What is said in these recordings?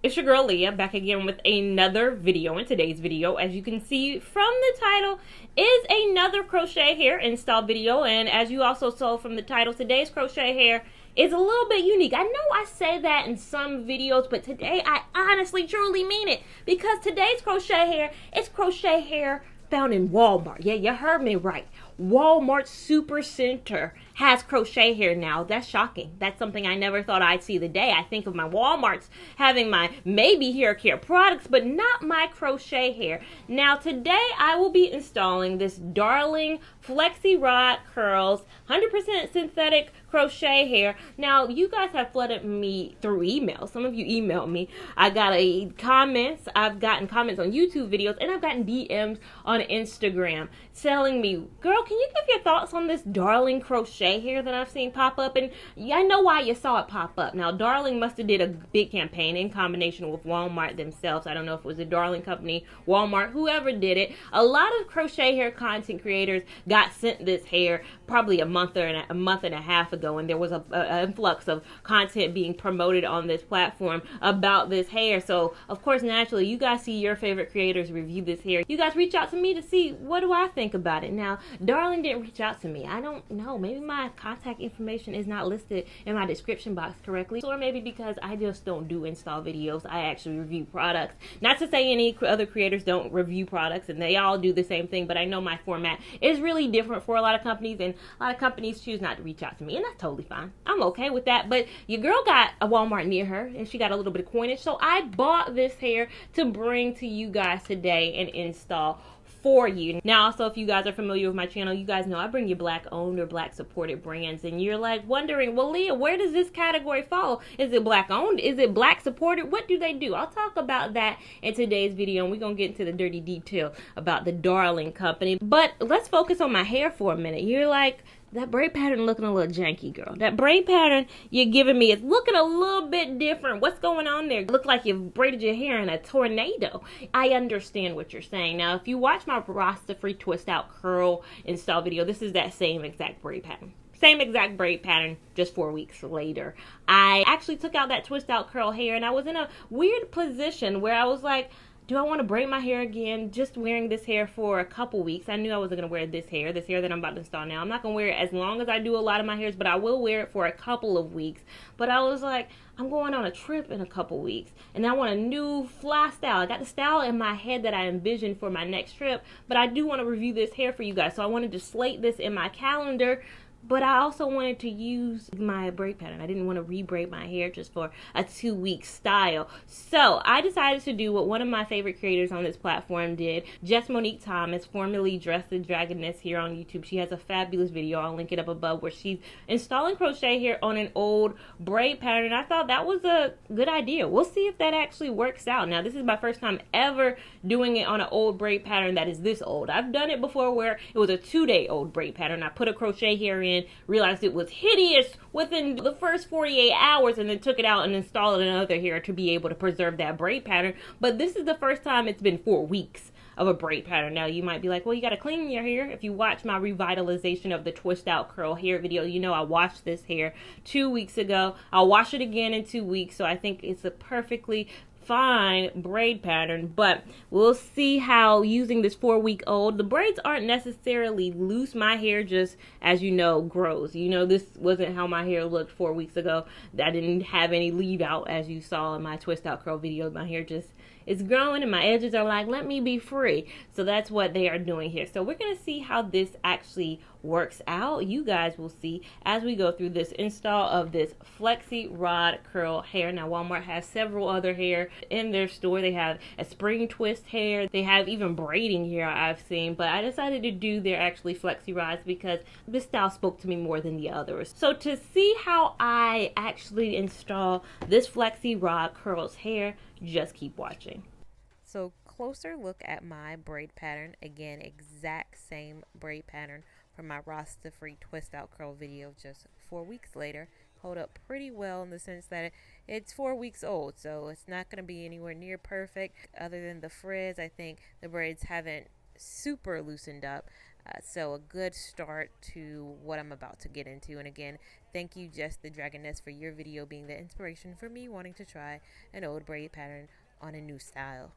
It's your girl Leah back again with another video. In today's video, as you can see from the title, is another crochet hair install video. And as you also saw from the title, today's crochet hair is a little bit unique. I know I say that in some videos, but today I honestly truly mean it, because today's crochet hair is crochet hair found in Walmart. Yeah, you heard me right. Walmart Super Center has crochet hair now. That's shocking. That's something I never thought I'd see the day. I think of my Walmarts having my maybe hair care products, but not my crochet hair. Now today I will be installing this darling Flexi Rod Curls 100% synthetic crochet hair. Now you guys have flooded me through email. Some of you emailed me. I've gotten comments on YouTube videos, and I've gotten DMs on Instagram telling me, girl, can you give your thoughts on this darling crochet hair that I've seen pop up? And I know why you saw it pop up. Now Darling must have did a big campaign in combination with Walmart themselves. I don't know if it was a Darling company, Walmart, whoever did it. A lot of crochet hair content creators got sent this hair probably a month and a half ago, and there was an influx of content being promoted on this platform about this hair. So of course, naturally, you guys see your favorite creators review this hair. You guys reach out to me to see what do I think about it. Now Darling didn't reach out to me. I don't know, maybe my contact information is not listed in my description box correctly, or maybe because I just don't do install videos. I actually review products. Not to say any other creators don't review products, and they all do the same thing, but I know my format is really different for a lot of companies, and a lot of companies choose not to reach out to me, and that's totally fine. I'm okay with that. But your girl got a Walmart near her, and she got a little bit of coinage, so I bought this hair to bring to you guys today and install for you. Now also, if you guys are familiar with my channel, you guys know I bring you black owned or black supported brands, and you're like wondering, well Leah, where does this category fall? Is it black owned? Is it black supported? What do they do? I'll talk about that in today's video, and we're gonna get into the dirty detail about the Darling company. But let's focus on my hair for a minute. You're like, that braid pattern looking a little janky, girl. That braid pattern you're giving me is looking a little bit different. What's going on there? It looks like you've braided your hair in a tornado. I understand what you're saying. Now, if you watch my Rasta-free twist out curl install video, this is that same exact braid pattern. Same exact braid pattern, just 4 weeks later. I actually took out that twist out curl hair, and I was in a weird position where I was like, do I want to braid my hair again? Just wearing this hair for a couple weeks. I knew I wasn't going to wear this hair that I'm about to install now. I'm not going to wear it as long as I do a lot of my hairs, but I will wear it for a couple of weeks. But I was like, I'm going on a trip in a couple weeks, and I want a new fly style. I got the style in my head that I envisioned for my next trip, but I do want to review this hair for you guys. So I wanted to slate this in my calendar, but I also wanted to use my braid pattern. I didn't want to re-braid my hair just for a 2-week style. So I decided to do what one of my favorite creators on this platform did. Jess Monique Thomas, formerly Dress the Dragoness here on YouTube. She has a fabulous video. I'll link it up above, where she's installing crochet hair on an old braid pattern. I thought that was a good idea. We'll see if that actually works out. Now, this is my first time ever doing it on an old braid pattern that is this old. I've done it before where it was a 2-day-old braid pattern. I put a crochet hair in, realized it was hideous within the first 48 hours, and then took it out and installed another hair to be able to preserve that braid pattern. But this is the first time it's been 4 weeks of a braid pattern. Now you might be like, well, you got to clean your hair. If you watch my revitalization of the twist out curl hair video, you know I washed this hair 2 weeks ago. I'll wash it again in 2 weeks, so I think it's a perfectly fine braid pattern. But we'll see how using this 4-week-old, the braids aren't necessarily loose. My hair just, as you know, grows. You know, this wasn't how my hair looked 4 weeks ago. I didn't have any leave out, as you saw in my twist out curl video. My hair just is growing, and my edges are like, let me be free. So that's what they are doing here. So we're gonna see how this actually works out. You guys will see as we go through this install of this Flexi Rod Curl hair. Now Walmart has several other hair in their store. They have a spring twist hair. They have even braiding hair I've seen, but I decided to do their actually Flexi Rods because this style spoke to me more than the others. So to see how I actually install this Flexi Rod Curls hair, just keep watching. So closer look at my braid pattern. Again, exact same braid pattern from my Rasta Free Twist Out Curl video just 4 weeks later. Hold up pretty well in the sense that it's 4 weeks old, so it's not going to be anywhere near perfect. Other than the frizz, I think the braids haven't super loosened up. So a good start to what I'm about to get into. And again, thank you, Jess the Dragoness, for your video being the inspiration for me wanting to try an old braid pattern on a new style.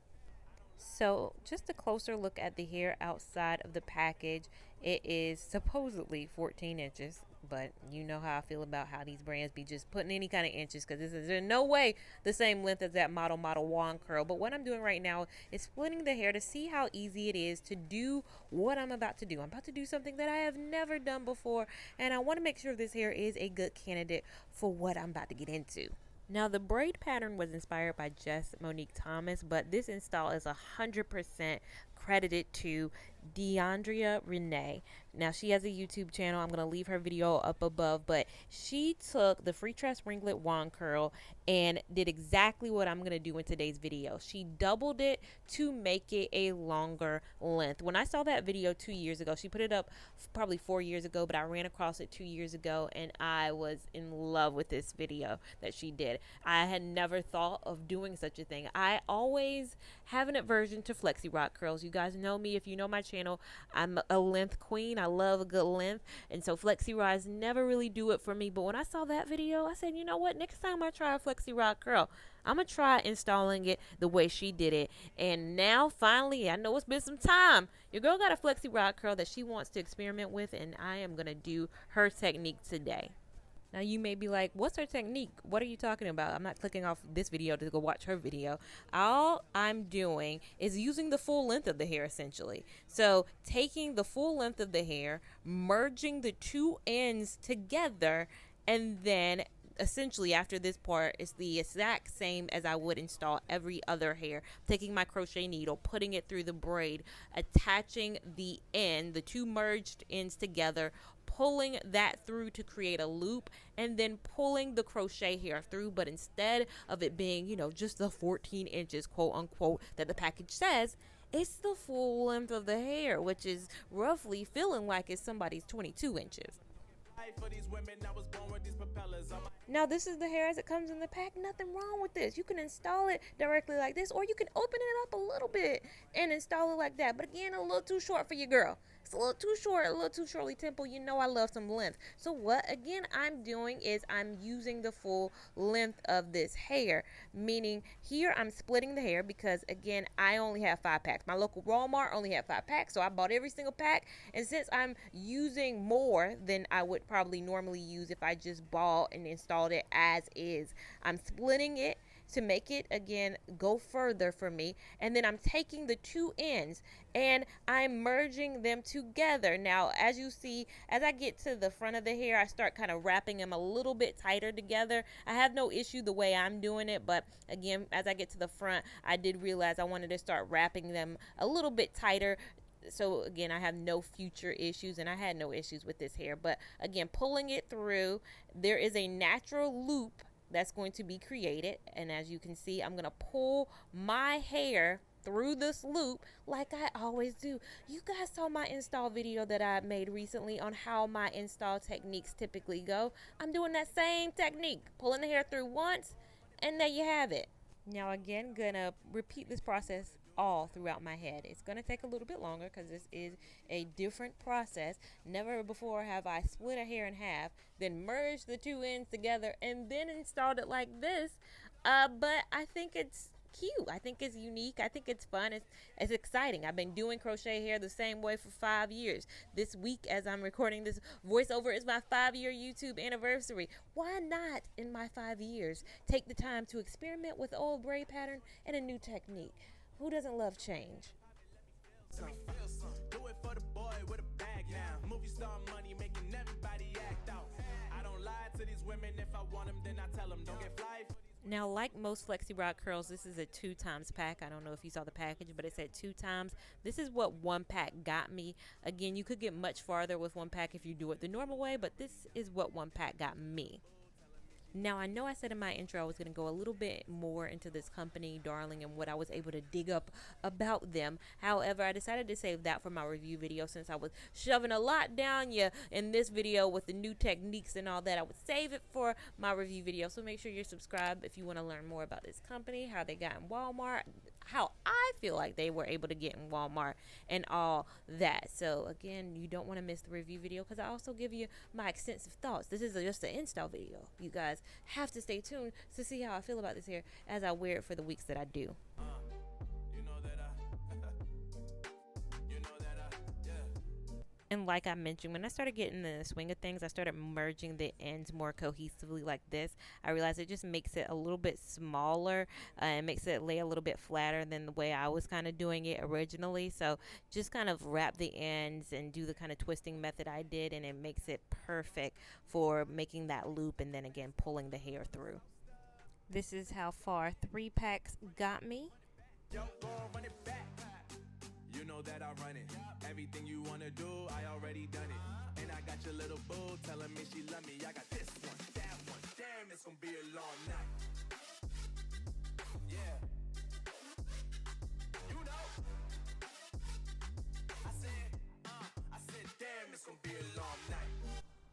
So just a closer look at the hair outside of the package. It is supposedly 14 inches, but you know how I feel about how these brands be just putting any kind of inches, because this is in no way the same length as that model wand curl. But what I'm doing right now is splitting the hair to see how easy it is to do what I'm about to do. I'm about to do something that I have never done before, and I want to make sure this hair is a good candidate for what I'm about to get into. Now, the braid pattern was inspired by Jess Monique Thomas, but this install is 100% credited to DeAndrea Renee. Now, she has a YouTube channel. I'm going to leave her video up above, but she took the free tress ringlet wand curl and did exactly what I'm going to do in today's video. She doubled it to make it a longer length. When I saw that video 2 years ago, she put it up probably 4 years ago, but I ran across it 2 years ago and I was in love with this video that she did. I had never thought of doing such a thing. I always have an aversion to flexi rock curls. You guys know me. If you know my channel, I'm a length queen. I love a good length, and so flexi rods never really do it for me. But when I saw that video, I said, you know what, next time I try a flexi rod curl, I'm gonna try installing it the way she did it. And now finally, I know it's been some time, your girl got a flexi rod curl that she wants to experiment with, and I am gonna do her technique today. Now you may be like, what's her technique? What are you talking about? I'm not clicking off this video to go watch her video. All I'm doing is using the full length of the hair, essentially. So taking the full length of the hair, merging the two ends together, and then essentially after this part, it's the exact same as I would install every other hair. Taking my crochet needle, putting it through the braid, attaching the end, the two merged ends together, pulling that through to create a loop, and then pulling the crochet hair through. But instead of it being, you know, just the 14 inches, quote unquote, that the package says, it's the full length of the hair, which is roughly feeling like it's somebody's 22 inches. Now this is the hair as it comes in the pack. Nothing wrong with this. You can install it directly like this, or you can open it up a little bit and install it like that. But again, a little too short for your girl. It's a little too short, a little too shortly temple. You know I love some length. So what again I'm doing is I'm using the full length of this hair, meaning here I'm splitting the hair because again I only have 5 packs. My local Wal-Mart only had 5 packs, so I bought every single pack. And since I'm using more than I would probably normally use if I just bought and installed it as is, I'm splitting it to make it again go further for me, and then I'm taking the two ends and I'm merging them together. Now as you see, as I get to the front of the hair, I start kind of wrapping them a little bit tighter together. I have no issue the way I'm doing it, but again as I get to the front, I did realize I wanted to start wrapping them a little bit tighter. So again, I have no future issues, and I had no issues with this hair. But again, pulling it through, there is a natural loop that's going to be created, and as you can see, I'm going to pull my hair through this loop like I always do. You guys saw my install video that I made recently on how my install techniques typically go. I'm doing that same technique, pulling the hair through once, and there you have it. Now again, gonna repeat this process all throughout my head. It's gonna take a little bit longer because this is a different process. Never before have I split a hair in half, then merged the two ends together, and then installed it like this. But I think it's cute. I think it's unique. I think it's fun. It's exciting. I've been doing crochet hair the same way for 5 years. This week, as I'm recording this voiceover, is my 5-year YouTube anniversary. Why not, in my 5 years, take the time to experiment with old braid pattern and a new technique? Who doesn't love change? Do it for the boy with a bag now. Movie star money making everybody act out. I don't lie to these women. If I want them, then I tell them don't get fly. Now, like most flexi rod curls, this is a 2x pack. I don't know if you saw the package, but it said 2x. This is what 1 pack got me. Again, you could get much farther with 1 pack if you do it the normal way, but this is what 1 pack got me. Now, I know I said in my intro I was going to go a little bit more into this company, Darling, and what I was able to dig up about them. However, I decided to save that for my review video since I was shoving a lot down you in this video with the new techniques and all that. I would save it for my review video. So make sure you're subscribed if you want to learn more about this company, how they got in Walmart, how I feel like they were able to get in Walmart and all that. So again, you don't want to miss the review video because I also give you my extensive thoughts. This is just an install video. You guys have to stay tuned to see how I feel about this hair as I wear it for the weeks that I do. And like I mentioned, when I started getting the swing of things, I started merging the ends more cohesively like this. I realized it just makes it a little bit smaller and makes it lay a little bit flatter than the way I was kind of doing it originally. So just kind of wrap the ends and do the kind of twisting method I did, and it makes it perfect for making that loop and then again pulling the hair through. This is how far 3 packs got me. You know that I run it. Everything you wanna do, I already done it. And I got your little boo telling me she love me. I got this one, that one. Damn, it's gonna be a long night. Yeah. You know. I said, damn, it's gonna be a long night.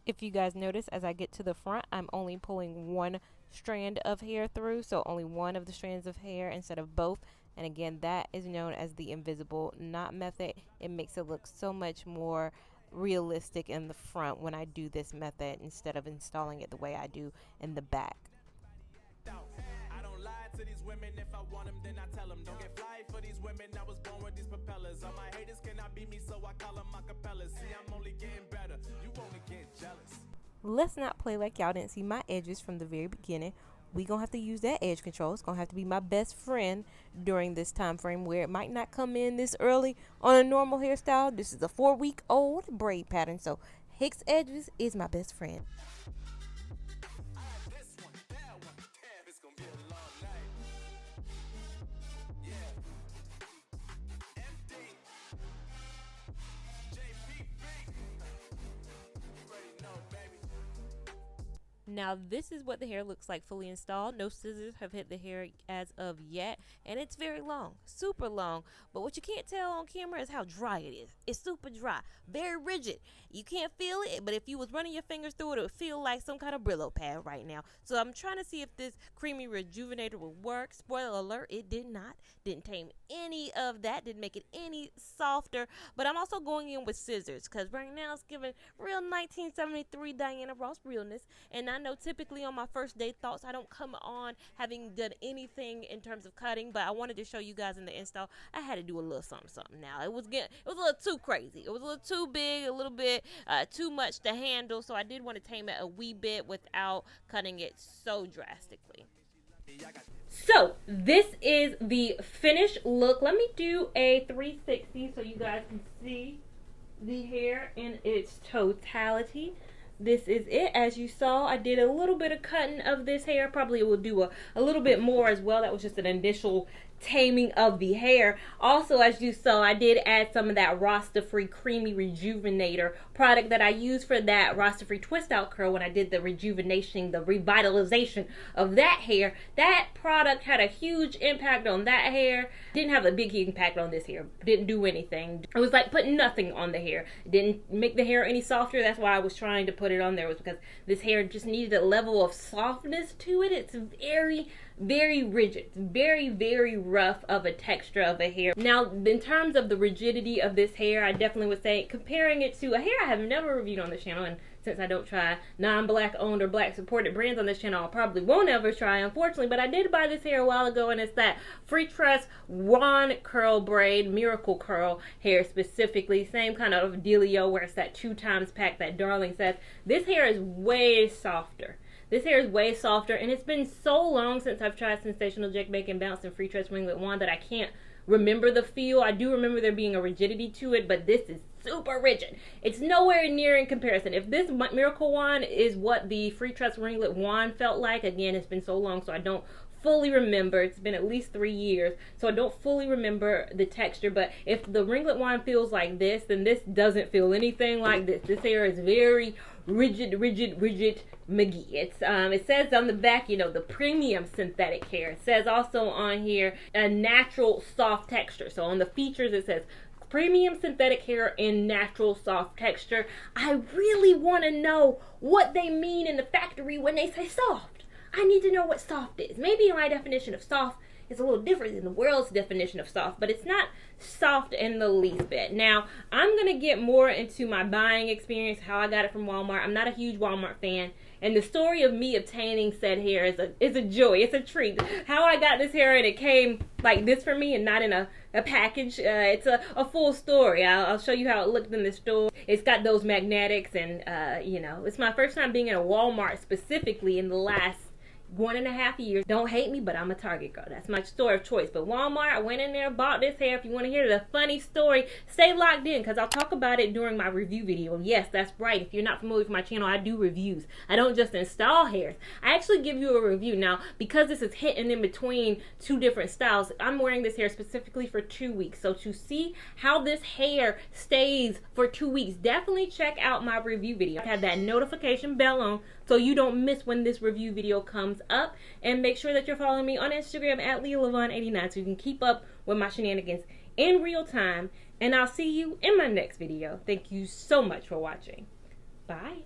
If you guys notice, as I get to the front, I'm only pulling one strand of hair through, so only one of the strands of hair instead of both. And again, that is known as the invisible knot method. It makes it look so much more realistic in the front when I do this method instead of installing it the way I do in the back. I don't lie to these women. If I want them, then I tell them. Don't get fly for these women. I was born with these propellers. All my haters cannot beat me, so I call them acapellas. See, I'm only getting better. You only get jealous. Let's not play like y'all didn't see my edges from the very beginning. We gonna have to use that edge control. It's gonna have to be my best friend during this time frame where it might not come in this early on a normal hairstyle. This is a 4-week-old braid pattern, so Hicks edges is my best friend. Now this is what the hair looks like fully installed. No scissors have hit the hair as of yet, and it's very long, super long. But what you can't tell on camera is how dry it is. It's super dry, very rigid. You can't feel it, but if you was running your fingers through it, it would feel like some kind of Brillo pad right now. So I'm trying to see if this creamy rejuvenator will work. Spoiler alert, it did not. Didn't tame any of that, didn't make it any softer. But I'm also going in with scissors because right now it's giving real 1973 Diana Ross realness. And I know typically on my first day thoughts, I don't come on having done anything in terms of cutting, but I wanted to show you guys in the install, I had to do a little something. Now it was a little too crazy. It was a little too big, a little bit too much to handle. So I did want to tame it a wee bit without cutting it so drastically. So this is the finished look. Let me do a 360 so you guys can see the hair in its totality. This is it. As you saw, I did a little bit of cutting of this hair. Probably will do a little bit more as well. That was just an initial taming of the hair. Also, as you saw, I did add some of that Rasta-Free Creamy Rejuvenator product that I used for that Rasta-Free Twist Out Curl when I did the rejuvenation, the revitalization of that hair. That product had a huge impact on that hair. Didn't have a big impact on this hair. Didn't do anything. It was like putting nothing on the hair. It didn't make the hair any softer. That's why I was trying to put it on there, was because this hair just needed a level of softness to it. It's very rigid. It's very rough of a texture of a hair. Now, in terms of the rigidity of this hair, I definitely would say comparing it to a hair I have never reviewed on this channel, and since I don't try non-black owned or black supported brands on this channel, I probably won't ever try, unfortunately, but I did buy this hair a while ago, and it's that Free Trust Wand Curl Braid Miracle Curl hair specifically. Same kind of dealio where it's that 2 times pack that Darling says. This hair is way softer. This hair is way softer, and it's been so long since I've tried Sensational Jet Bake and Bounce and Free Trust Ringlet Wand that I can't remember the feel. I do remember there being a rigidity to it, but this is super rigid. It's nowhere near in comparison. If this Miracle Wand is what the Free Trust Ringlet Wand felt like, again, it's been so long, so I don't fully remember. It's been at least 3 years, so I don't fully remember the texture. But if the ringlet wand feels like this, then this doesn't feel anything like this. This hair is very rigid McGee. It says on the back, you know, the premium synthetic hair. It says also on here a natural soft texture. So on the features it says premium synthetic hair in natural soft texture. I really want to know what they mean in the factory when they say soft. I need to know what soft is. Maybe my definition of soft it's a little different than the world's definition of soft, but it's not soft in the least bit. Now, I'm going to get more into my buying experience, how I got it from Walmart. I'm not a huge Walmart fan, and the story of me obtaining said hair is a joy. It's a treat. How I got this hair and it came like this for me and not in a package. It's a full story. I'll show you how it looked in the store. It's got those magnetics, and you know, it's my first time being in a Walmart specifically in the last 1.5 years. Don't hate me, but I'm a Target girl. That's my store of choice. But Walmart, I went in there, bought this hair. If you want to hear the funny story, stay locked in because I'll talk about it during my review video. Yes, that's right. If you're not familiar with my channel, I do reviews. I don't just install hairs. I actually give you a review. Now, because this is hitting in between two different styles, I'm wearing this hair specifically for 2 weeks. So to see how this hair stays for 2 weeks, definitely check out my review video. I have that notification bell on so you don't miss when this review video comes up. And make sure that you're following me on Instagram at Lia Lavon 89 so you can keep up with my shenanigans in real time. And I'll see you in my next video. Thank you so much for watching. Bye.